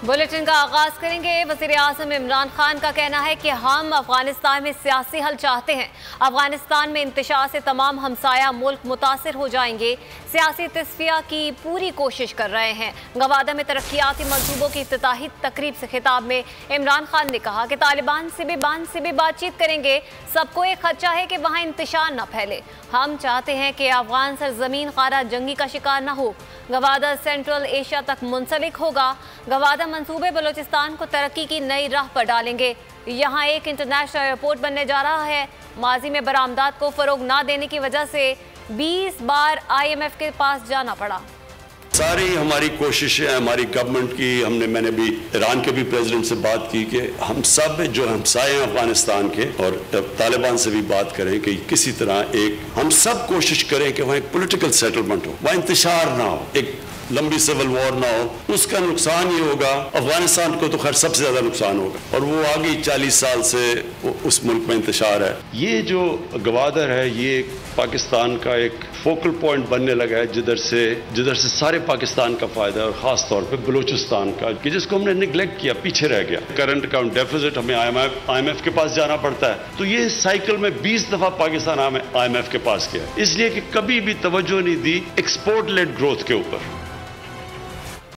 Bulletin का आगाज करेंगे। वज़ीर आज़म इमरान खान का कहना है कि हम अफगानिस्तान में सियासी हल चाहते हैं। अफगानिस्तान में इंतशार से तमाम हमसाया मुल्क मुतासिर हो जाएंगे। सियासी तस्फिया की पूरी कोशिश कर रहे हैं। गवादा में तरक्याती मंसूबों की इफ्तिताही तकरीब से खिताब में इमरान खान ने कहा कि तालिबान से भी बातचीत करेंगे। सबको एक खदशा है कि वहाँ इंतशार न फैले। हम चाहते हैं कि अफगान सरजमीन खारा जंगी का शिकार न हो। गवादा सेंट्रल एशिया तक मुंसलिक होगा। गवादा मंसूबे बलूचिस्तान को तरक्की की नई राह पर डालेंगे। यहाँ एक इंटरनेशनल एयरपोर्ट बनने जा रहा है। माजी में बरामदात को फरोग ना देने की वजह से 20 बार IMF के पास जाना पड़ा। सारी हमारी कोशिशें हमारी गवर्नमेंट की, मैंने भी ईरान के भी प्रेसिडेंट से बात की कि हम सब जो हमसाए हैं अफगानिस्तान के और तालिबान से भी बात करें कि किसी तरह हम सब कोशिश करें कि वहाँ एक पॉलिटिकल सेटलमेंट हो, वहाँ इंतशार ना हो, एक लंबी सिविल वॉर ना हो। उसका नुकसान ये होगा, अफगानिस्तान को तो खैर सबसे ज्यादा नुकसान होगा और वो आगे 40 साल से उस मुल्क में इंतशार है। ये जो गवादर है ये पाकिस्तान का एक फोकल पॉइंट बनने लगा है जिधर से सारे पाकिस्तान का फायदा है और खास तौर पे बलूचिस्तान का, कि जिसको हमने निगलेक्ट किया, पीछे रह गया। करंट अकाउंट डेफिसिट हमें IMF के पास जाना पड़ता है, तो ये साइकिल में 20 दफा पाकिस्तान IMF के पास गया, इसलिए कि कभी भी तवज्जो नहीं दी एक्सपोर्ट लेड ग्रोथ के ऊपर।